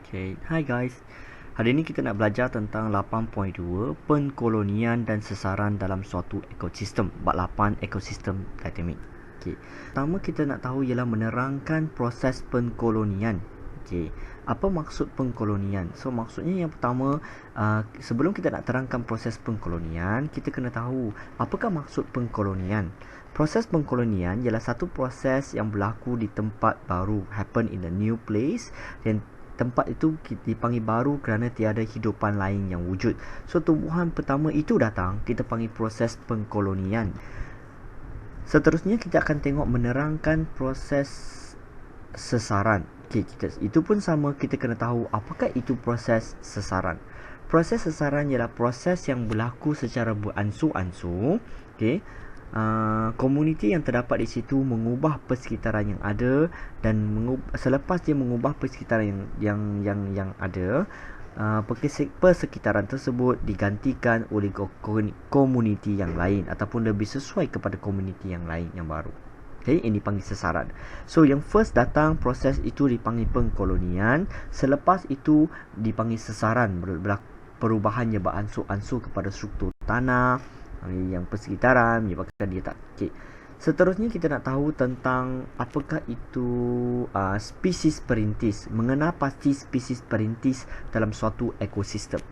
Okay. Hi guys. Hari ini kita nak belajar tentang 8.2 pengkolonian dan sesaran dalam suatu ekosistem. Bab 8 ekosistem dynamic. Okay. Pertama kita nak tahu ialah menerangkan proses pengkolonian. Okay. Apa maksud pengkolonian? So maksudnya yang pertama, sebelum kita nak terangkan proses pengkolonian, kita kena tahu apakah maksud pengkolonian. Proses pengkolonian ialah satu proses yang berlaku di tempat baru, happen in a new place, dan tempat itu dipanggil baru kerana tiada hidupan lain yang wujud. So tumbuhan pertama itu datang, kita panggil proses pengkolonian. Seterusnya kita akan tengok menerangkan proses sesaran. Okay, itu pun sama, kita kena tahu apakah itu proses sesaran. Proses sesaran ialah proses yang berlaku secara beransur-ansur. Okay. Komuniti yang terdapat di situ mengubah persekitaran yang ada, dan selepas dia mengubah persekitaran yang ada, persekitaran tersebut digantikan oleh komuniti yang lain ataupun lebih sesuai kepada komuniti yang lain yang baru. Okay, ini dipanggil sesaran. So yang first datang, proses itu dipanggil pengkolonian. Selepas itu dipanggil sesaran, perubahannya beransur-ansur kepada struktur tanah yang persekitaran menyebabkan dia tak. Okay. Seterusnya kita nak tahu tentang apakah itu spesies perintis. Mengenal pasti spesies perintis dalam suatu ekosistem.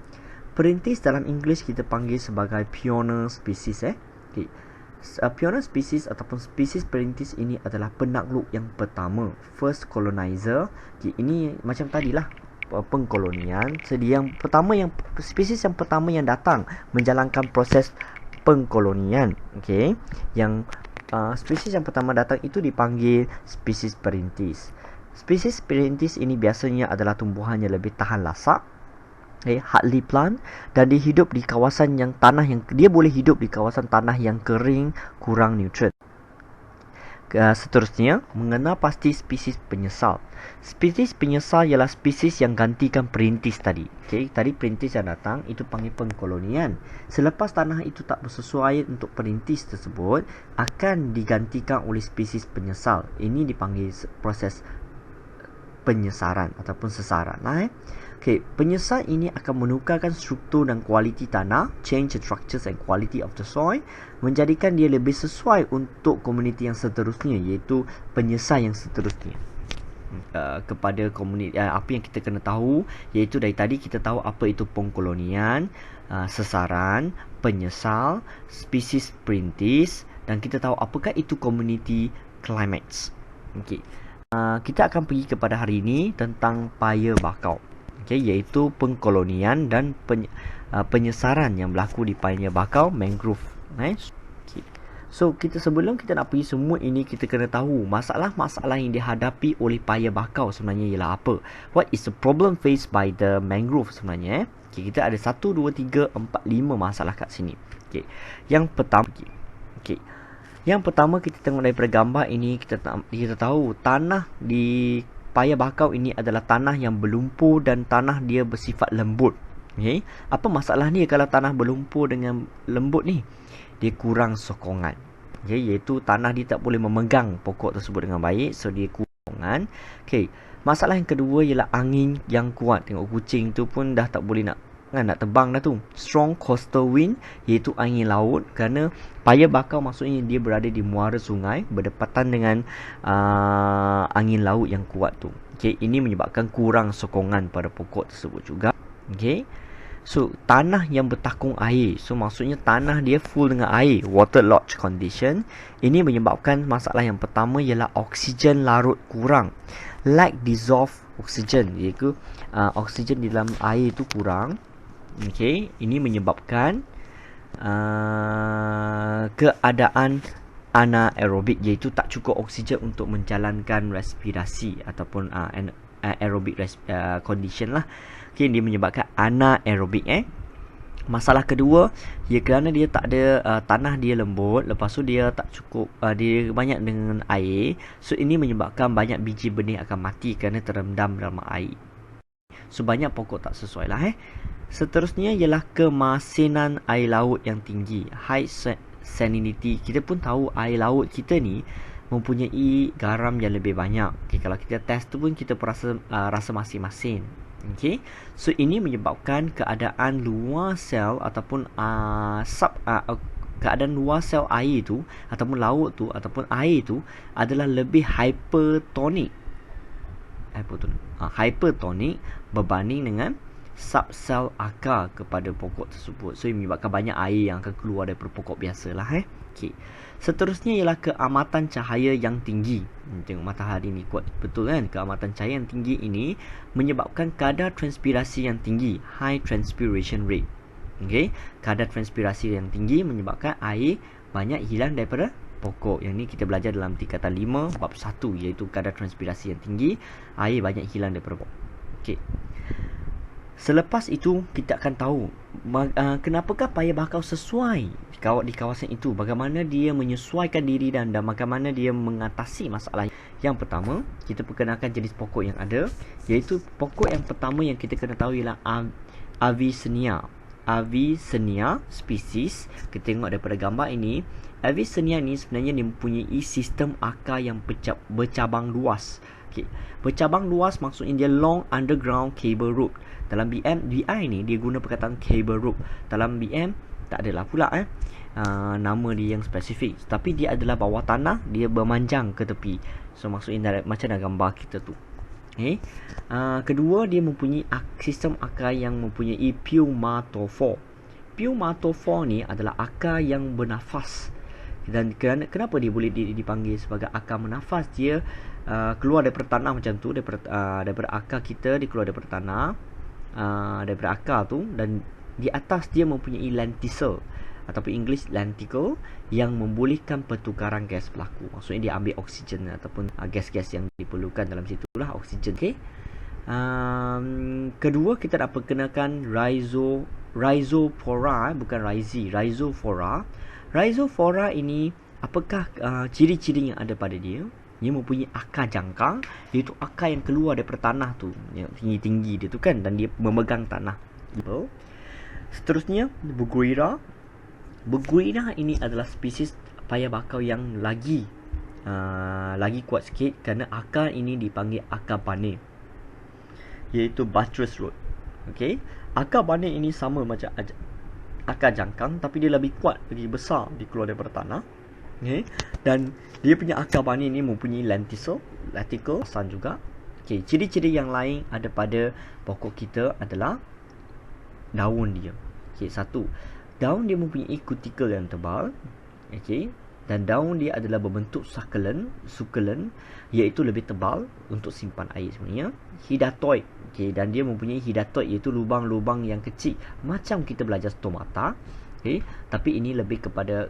Perintis dalam English kita panggil sebagai pioneer species. Okay. Pioneer species ataupun spesies perintis ini adalah penakluk yang pertama, first colonizer. Okay. Ini macam tadilah, pengkolonian. Jadi yang pertama, spesies yang pertama yang datang menjalankan proses pengkolonian. Okay. Yang spesies yang pertama datang itu dipanggil spesies perintis. Spesies perintis ini biasanya adalah tumbuhan yang lebih tahan lasak, hardly plant, dan dia hidup di kawasan yang dia boleh hidup di kawasan tanah yang kering, kurang nutrien. Seterusnya, mengenal pasti spesies penyesal. Spesies penyesal ialah spesies yang gantikan perintis tadi. Okay, tadi perintis yang datang itu panggil pengkolonian. Selepas tanah itu tak bersesuaian untuk perintis tersebut, akan digantikan oleh spesies penyesal. Ini dipanggil proses penyesaran ataupun sesaran. Okay, penyesal ini akan menukarkan struktur dan kualiti tanah, change the structures and quality of the soil, menjadikan dia lebih sesuai untuk komuniti yang seterusnya, iaitu penyesal yang seterusnya. Kepada komuniti, apa yang kita kena tahu, iaitu dari tadi kita tahu apa itu pengkolonian, sesaran, penyesal, spesies perintis, dan kita tahu apakah itu komuniti climates. Okay. Kita akan pergi kepada hari ini tentang paya bakau. Okay, iaitu pengkolonian dan penyesaran yang berlaku di paya bakau mangrove. Nice. Okay. So sebelum kita nak pergi semua ini, kita kena tahu masalah-masalah yang dihadapi oleh paya bakau sebenarnya ialah apa. What is the problem faced by the mangrove sebenarnya? Okay, kita ada 1, 2, 3, 4, 5 masalah kat sini. Okay. Yang pertama, yang pertama kita tengok daripada gambar ini, kita tahu tanah di paya bakau ini adalah tanah yang berlumpur dan tanah dia bersifat lembut. Okay. Apa masalah ni kalau tanah berlumpur dengan lembut ni? Dia kurang sokongan. Okay. Iaitu tanah dia tak boleh memegang pokok tersebut dengan baik, so dia kurang sokongan. Okay. Masalah yang kedua ialah angin yang kuat. Tengok kucing tu pun dah tak boleh nak terbang dah tu. Strong coastal wind, iaitu angin laut, kerana paya bakau maksudnya dia berada di muara sungai berdepatan dengan angin laut yang kuat tu. Okay, ini menyebabkan kurang sokongan pada pokok tersebut juga. Okay. So tanah yang bertakung air, so maksudnya tanah dia full dengan air, waterlogged condition. Ini menyebabkan masalah yang pertama ialah oksigen larut kurang, lack dissolved oxygen, iaitu oksigen di dalam air itu kurang. Okay, ini menyebabkan keadaan anaerobik, iaitu tak cukup oksigen untuk menjalankan respirasi ataupun aerobic condition lah. Okay, dia menyebabkan anaerobik. Masalah kedua, kerana dia tak ada tanah dia lembut, lepas tu dia tak cukup, dia banyak dengan air, so ini menyebabkan banyak biji benih akan mati kerana terendam dalam air. So banyak pokok tak sesuai lah. Seterusnya ialah kemasinan air laut yang tinggi, high salinity. Kita pun tahu air laut kita ni mempunyai garam yang lebih banyak. Okay, kalau kita test tu pun kita rasa masin-masin. Okey. So ini menyebabkan keadaan luar sel ataupun keadaan luar sel air tu ataupun laut tu ataupun air tu adalah lebih hypertonic berbanding dengan subsel akar kepada pokok tersebut. So ini menyebabkan banyak air yang akan keluar daripada pokok biasalah. Okey. Seterusnya ialah keamatan cahaya yang tinggi. Tengok matahari ni kuat betul kan? Keamatan cahaya yang tinggi ini menyebabkan kadar transpirasi yang tinggi, high transpiration rate. Okey, kadar transpirasi yang tinggi menyebabkan air banyak hilang daripada pokok. Yang ni kita belajar dalam tingkatan 5 bab 1, iaitu kadar transpirasi yang tinggi, air banyak hilang daripada pokok. Okey. Selepas itu kita akan tahu kenapakah payah bakau sesuai di kawasan itu, bagaimana dia menyesuaikan diri dan bagaimana dia mengatasi masalah. Yang pertama, kita perkenalkan jenis pokok yang ada, iaitu pokok yang pertama yang kita kena tahu ialah Avicennia spesies. Kita tengok daripada gambar ini, Avicennia ni sebenarnya dia mempunyai sistem akar yang bercabang luas. Okay. Bercabang luas maksudnya dia long underground cable rope. Dalam BI ni dia guna perkataan cable rope. Dalam BM tak adalah pula nama dia yang spesifik, tapi dia adalah bawah tanah, dia bermanjang ke tepi. So maksudnya macam dalam gambar kita tu. Okay. Kedua, dia mempunyai sistem akar yang mempunyai pneumatophore. Pneumatophore ni adalah akar yang bernafas. Dan kenapa dia boleh dipanggil sebagai akar bernafas? Dia keluar daripada tanah macam tu, daripada akar kita, dia keluar daripada tanah, daripada akar tu, dan di atas dia mempunyai lenticle ataupun English lenticle yang membolehkan pertukaran gas berlaku. Maksudnya dia ambil oksigen ataupun gas-gas yang diperlukan dalam situ lah, oksigen. Okay. Kedua, kita nak perkenalkan Rhizophora, bukan Rhizophora. Rhizophora ini, apakah ciri-ciri yang ada pada dia? Dia mempunyai akar jangkang, iaitu akar yang keluar daripada tanah tu, yang tinggi-tinggi dia tu kan, dan dia memegang tanah. Seterusnya, Berguira ini adalah spesies payah bakau yang lagi kuat sikit, kerana akar ini dipanggil akar banig, iaitu buttress root. Okey, akar banig ini sama macam akar jangkang, tapi dia lebih kuat, lebih besar, dia keluar daripada tanah. Okay. Dan dia punya akar banig ini mempunyai lenticle besar juga. Okay. Ciri-ciri yang lain ada pada pokok kita adalah daun dia. Okay. Satu, daun dia mempunyai kutikel yang tebal. Okay. Dan daun dia adalah berbentuk succulent, iaitu lebih tebal untuk simpan air sebenarnya. Hidatoid. Okay. Dan dia mempunyai hidatoid, iaitu lubang-lubang yang kecil, macam kita belajar stomata. Okay. Tapi ini lebih kepada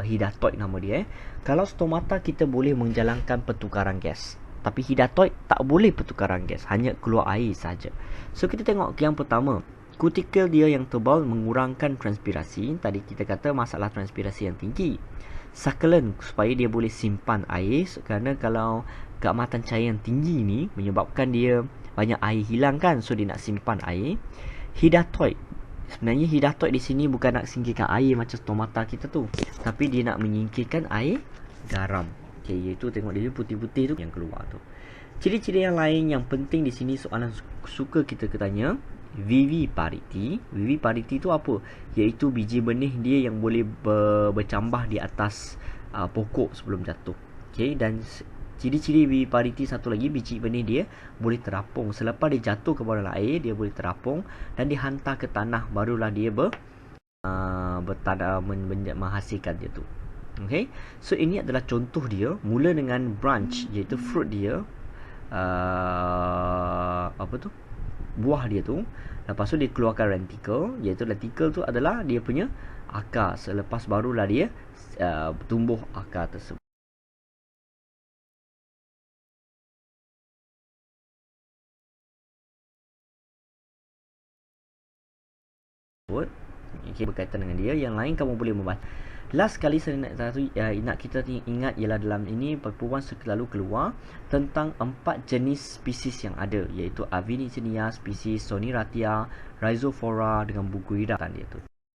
hidatoid nama dia. Kalau stomata kita boleh menjalankan pertukaran gas, tapi hidatoid tak boleh pertukaran gas, hanya keluar air saja. So kita tengok yang pertama, kutikel dia yang tebal mengurangkan transpirasi. Tadi kita kata masalah transpirasi yang tinggi. Succulent, supaya dia boleh simpan air, kerana kalau keamatan cahaya yang tinggi ni menyebabkan dia banyak air hilang kan, so dia nak simpan air. Hidatoid, sebenarnya hidatoid di sini bukan nak singkirkan air macam stomata kita tu, tapi dia nak menyingkirkan air garam. Okay, iaitu tengok dia putih-putih tu yang keluar tu. Ciri-ciri yang lain yang penting di sini, soalan suka kita tanya, viviparity. Viviparity tu apa? Iaitu biji benih dia yang boleh bercambah di atas pokok sebelum jatuh. Okay, dan ciri-ciri viviparity satu lagi, biji benih dia boleh terapung. Selepas dia jatuh ke bawah air, dia boleh terapung dan dihantar ke tanah, barulah dia menghasilkan dia tu. Okay, so ini adalah contoh dia. Mula dengan branch, iaitu fruit dia, buah dia tu. Lepas tu dia keluarkan lenticle, iaitu lenticle tu adalah dia punya akar. Selepas barulah dia tumbuh akar tersebut. Okay, berkaitan dengan dia. Yang lain kamu boleh membaca. Last kali saya nak kita ingat ialah dalam ini perpuan selalu keluar tentang 4 jenis spesies yang ada, iaitu Avicennia spesies, Soniratia, Rhizophora dengan Berguira dia tu.